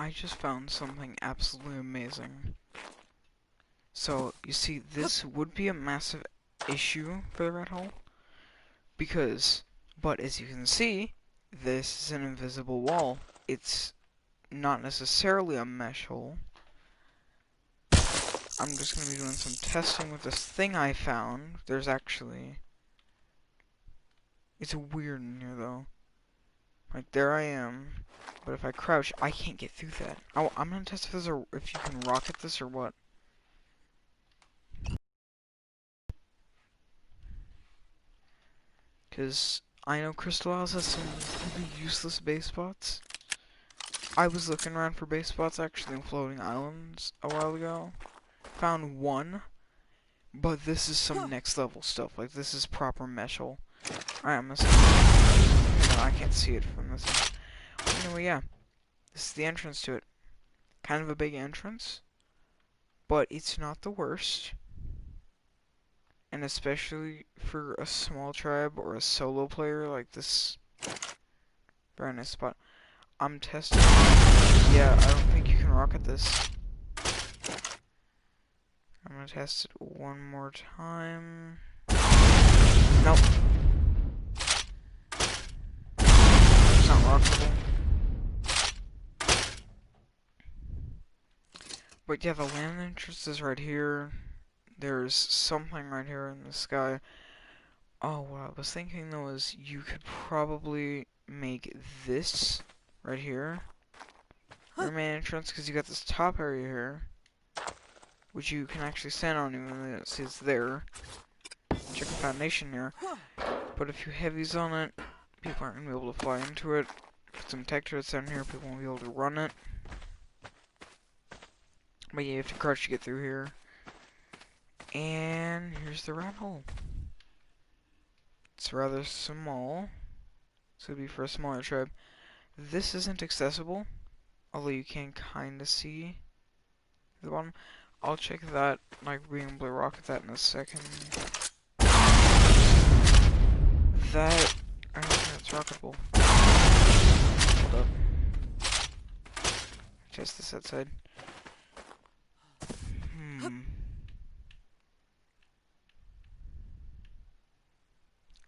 I just found something absolutely amazing. So, you see, this would be a massive issue for the rat hole, but as you can see, this is an invisible wall. It's not necessarily a mesh hole. I'm just going to be doing some testing with this thing I found. It's weird in here though. Like, there I am, but if I crouch, I can't get through that. I'm going to test if you can rocket this or what. Because I know Crystal Isles has some really useless base spots. I was looking around for base spots actually in floating islands a while ago. Found one, but this is some next level stuff. Like, this is proper mesh hole. Alright, I'm gonna see. No, I can't see it from this one. Anyway, yeah. This is the entrance to it. Kind of a big entrance, but it's not the worst. And especially for a small tribe or a solo player like this. Very nice spot. I'm testing. Yeah, I don't think you can rocket this. I'm gonna test it one more time. Nope. It's not rocketable. But yeah, the land entrance is right here. There's something right here in the sky. Oh, what I was thinking though is you could probably make this right here your main entrance, because you got this top area here, which you can actually stand on even though you don't see it's there. Check the foundation here. But if you heavies on it, people aren't gonna be able to fly into it. Put some tech turrets down here, people won't be able to run it. But yeah, you have to crouch to get through here. And here's the rat hole. It's rather small, so it'd be for a smaller tribe. This isn't accessible, although you can kinda see the bottom. I'll check that, like being able to rocket that in a second. That, I don't think that's rocketable. Hold up. Test this outside.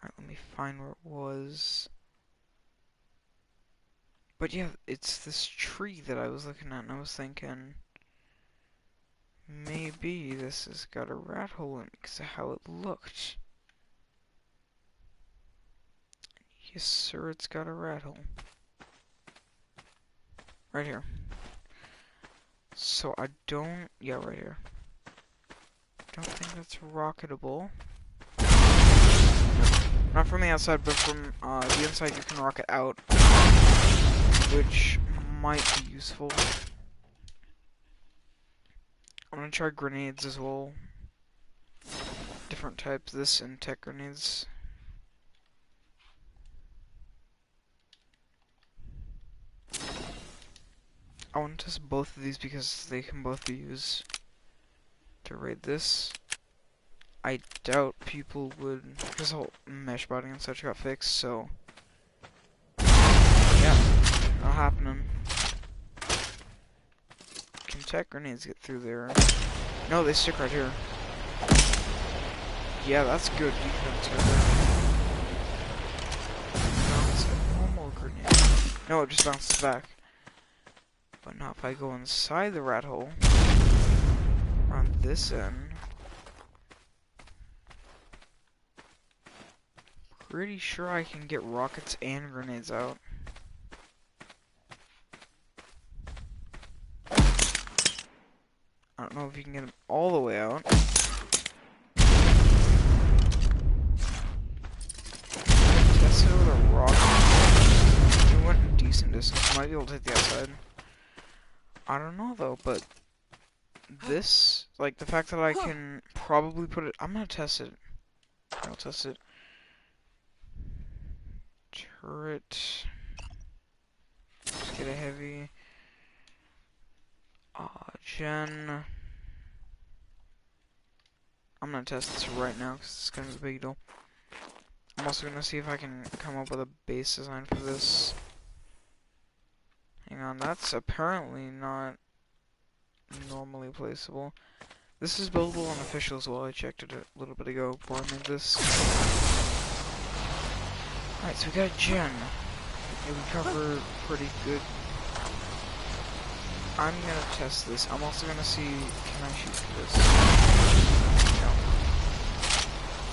Alright, let me find where it was. But yeah, it's this tree that I was looking at, and I was thinking, maybe this has got a rat hole in it because of how it looked. Yes, sir, it's got a rat hole. Right here. So I don't, yeah, right here. Don't think that's rocketable. Not from the outside, but from the inside you can rocket out, which might be useful. I'm gonna try grenades as well. Different types, this and tech grenades. I want to test both of these because they can both be used to raid this. I doubt people would, because the whole mesh botting and such got fixed, so yeah, not happening. Can tech grenades get through there? No, they stick right here. Yeah, that's good defense right there. Bounce a normal grenade. No, it just bounces back. But not if I go inside the rat hole. On this end. Pretty sure I can get rockets and grenades out. I don't know if you can get them all the way out. Test it with a rocket. It went a decent distance. Might be able to hit the outside. I don't know though, but this, like the fact that I can probably put it, I'm gonna test it. I'll test it. Turret. Let's get a heavy. Gen. I'm gonna test this right now because it's kind of a big deal. I'm also gonna see if I can come up with a base design for this. Hang on, that's apparently not normally placeable. This is buildable on official as well. I checked it a little bit ago before I made this. Alright, so we got a gen. Okay, we cover pretty good. I'm gonna test this. I'm also gonna see, can I shoot for this? No.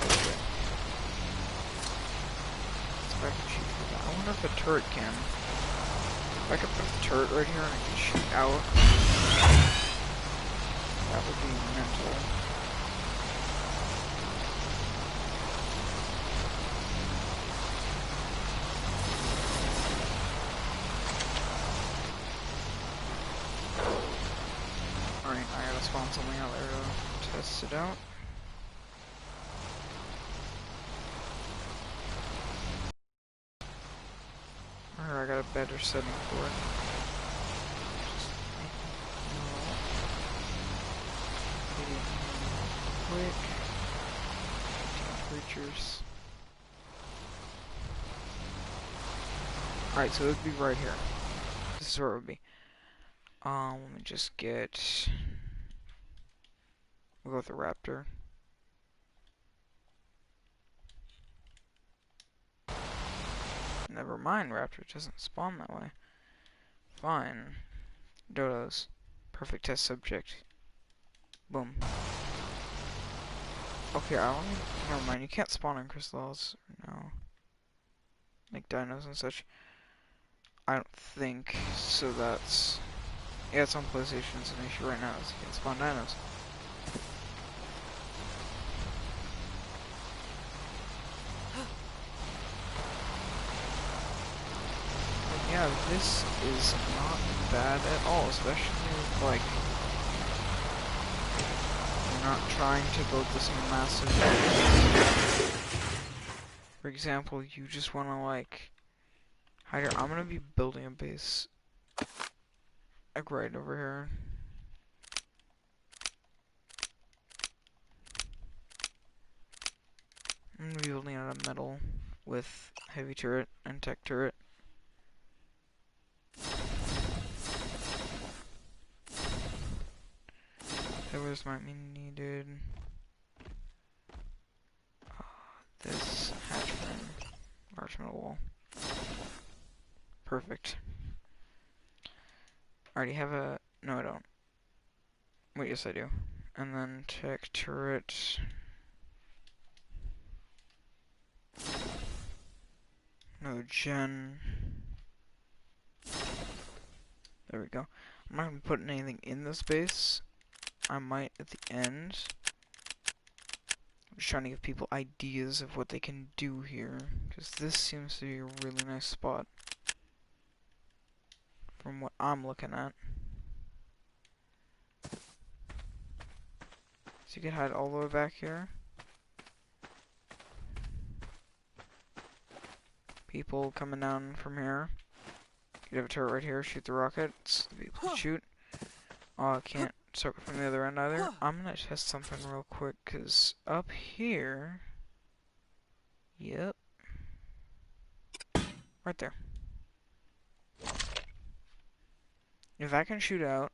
Okay. Let's see if I can shoot for that. I wonder if a turret can. If I could put a turret right here and I can shoot out, that would be mental. Alright, I gotta spawn something out there to test it out. Or I got a better setting for it. Just quick. Creatures. Alright, so it would be right here. This is where it would be. Let me just get. We'll go with the raptor. Never mind, raptor doesn't spawn that way. Fine. Dodos. Perfect test subject. Boom. Okay, never mind, you can't spawn in crystals. No. Like dinos and such. I don't think. So that's. Yeah, it's on PlayStation, it's an issue right now, is you can't spawn dinos. But yeah, this is not bad at all, especially if, like, you're not trying to build this massive base. For example, you just want to, like, hide here. I'm gonna be building a base, like, right over here. I'm gonna be building out of metal with heavy turret and tech turret. Pillars might be needed. This hatch frame, large metal wall. Perfect. I already have a. No, I don't. Wait, yes, I do. And then tech turret. No gen. There we go. I'm not gonna be putting anything in this base. I might at the end. I'm just trying to give people ideas of what they can do here, because this seems to be a really nice spot from what I'm looking at. So you can hide all the way back here. People coming down from here. You have a turret right here, shoot the rockets to be able to shoot. Oh, I can't start from the other end either. I'm gonna test something real quick, cause up here, yep, right there. If I can shoot out,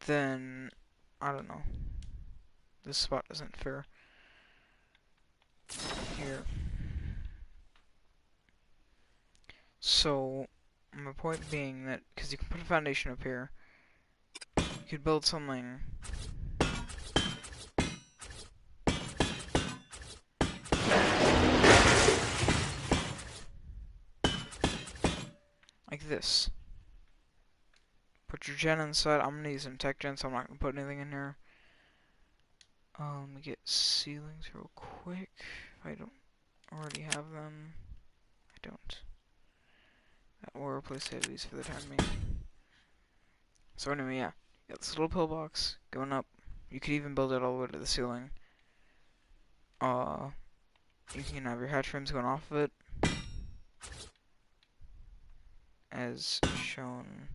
then I don't know. This spot isn't fair. Here. So, my point being that, because you can put a foundation up here, you could build something like this. Put your gen inside. I'm gonna use some tech gen, so I'm not gonna put anything in here. Let me get ceilings real quick. If I don't already have them, I don't. We'll replace these for the time being. So anyway, yeah, you got this little pillbox going up. You could even build it all the way to the ceiling. You can have your hatch frames going off of it, as shown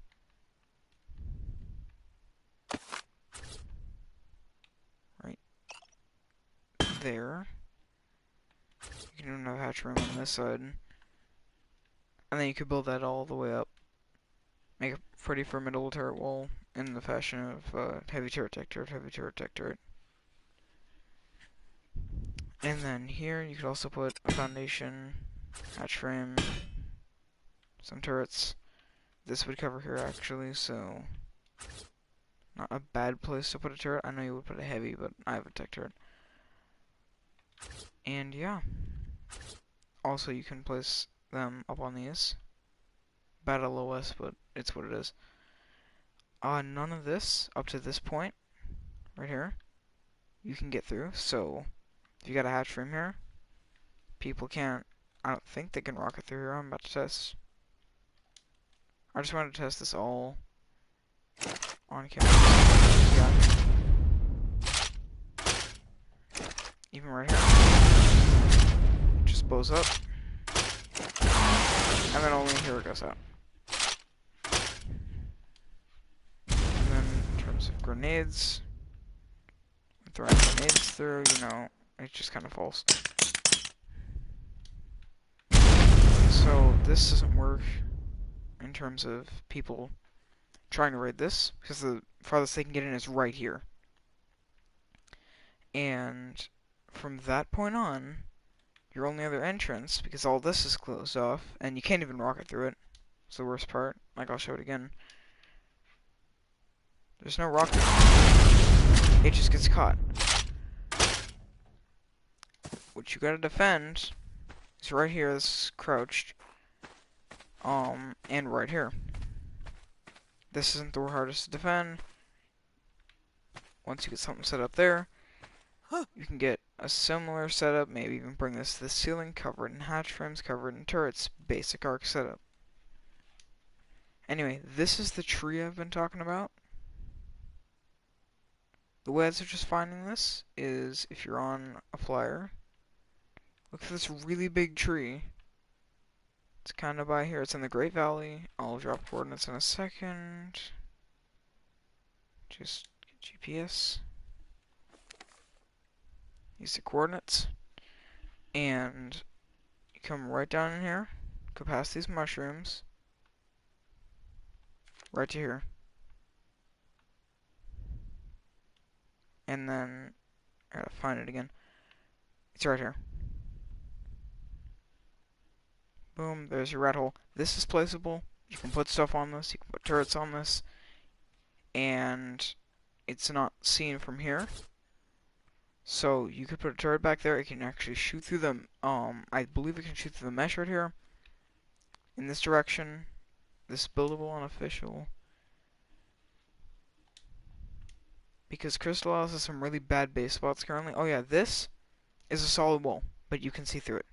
right there. You can even have a hatch room on this side. And then you could build that all the way up. Make a pretty formidable turret wall in the fashion of heavy turret, tech turret, heavy turret, tech turret. And then here you could also put a foundation, hatch frame, some turrets. This would cover here actually, so not a bad place to put a turret. I know you would put a heavy, but I have a tech turret. And yeah. Also you can place them up on these. Bad LOS, but it's what it is. None of this up to this point, right here, you can get through. So if you got a hatch frame here, people can't. I don't think they can rocket through here. I'm about to test. I just wanted to test this all on camera. Yeah. Even right here, it just blows up, and then only here it goes out. And then in terms of grenades, throwing grenades through, you know, it just kind of falls. So this doesn't work in terms of people trying to raid this, because the farthest they can get in is right here. And from that point on, your only other entrance, because all this is closed off, and you can't even rocket through it. It's the worst part. Like, I'll show it again. There's no rocket. It just gets caught. What you gotta defend is right here, this is crouched. And right here. This isn't the hardest to defend. Once you get something set up there, you can get a similar setup, maybe even bring this to the ceiling, cover it in hatch frames, cover it in turrets, basic arc setup. Anyway, this is the tree I've been talking about. The way I suggest finding this is if you're on a flyer, look for this really big tree. It's kind of by here. It's in the Great Valley. I'll drop coordinates in a second. Just get GPS. Use the coordinates. And you come right down in here. Go past these mushrooms. Right to here. And then, I gotta find it again. It's right here. Boom, there's your rat hole. This is placeable. You can put stuff on this. You can put turrets on this. And it's not seen from here. So you could put a turret back there. It can actually shoot through the, I believe it can shoot through the mesh right here. In this direction. This buildable unofficial. Because Crystal Isles has some really bad base spots currently. Oh yeah, this is a solid wall, but you can see through it.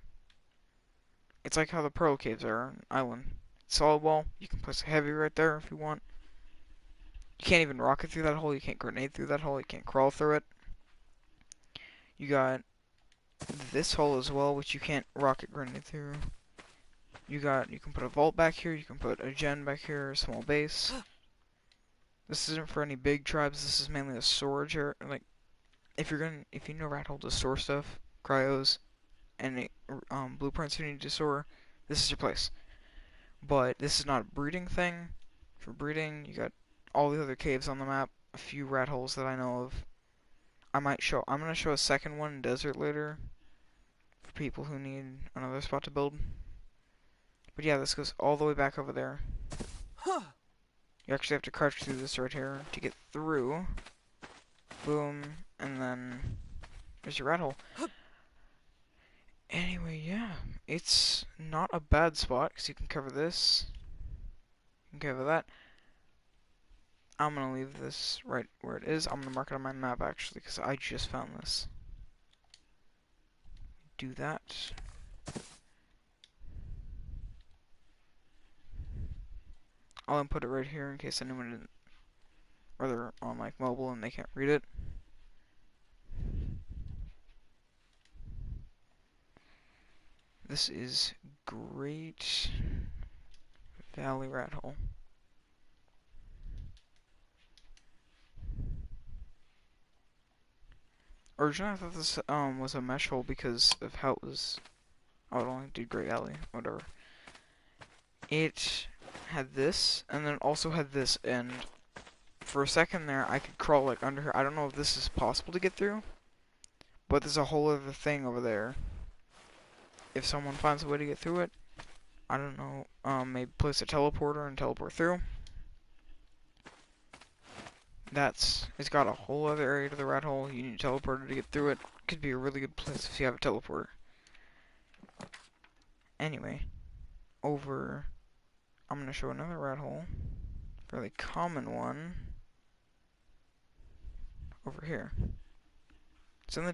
It's like how the Pearl Caves are on Island. Solid wall, you can place a heavy right there if you want. You can't even rocket through that hole, you can't grenade through that hole, you can't crawl through it. You got this hole as well, which you can't rocket grenade through. You can put a vault back here, you can put a gen back here, a small base. This isn't for any big tribes, this is mainly a storage area. Like, if you know rat hole to store stuff, cryos, and blueprints you need to store, this is your place. But this is not a breeding thing. For breeding, you got all the other caves on the map, a few rat holes that I know of. I'm gonna show a second one in desert later, for people who need another spot to build. But yeah, this goes all the way back over there. You actually have to crouch through this right here to get through. Boom, and then there's your rat hole. Anyway, yeah, it's not a bad spot, because you can cover this, you can cover that. I'm going to leave this right where it is. I'm going to mark it on my map, actually, because I just found this. Do that. I'll input it right here in case anyone didn't, or they're on like mobile and they can't read it. This is Great Valley Rat Hole. Originally I thought this was a mesh hole because of how it was. Oh, it only did Great Valley, whatever. it had this, and then it also had this, and for a second there, I could crawl like under here. I don't know if this is possible to get through, but there's a whole other thing over there. If someone finds a way to get through it, I don't know, maybe place a teleporter and teleport through. It's got a whole other area to the rat hole. You need a teleporter to get through it. Could be a really good place if you have a teleporter. Anyway, I'm gonna show another rat hole. Fairly common one. Over here. It's in the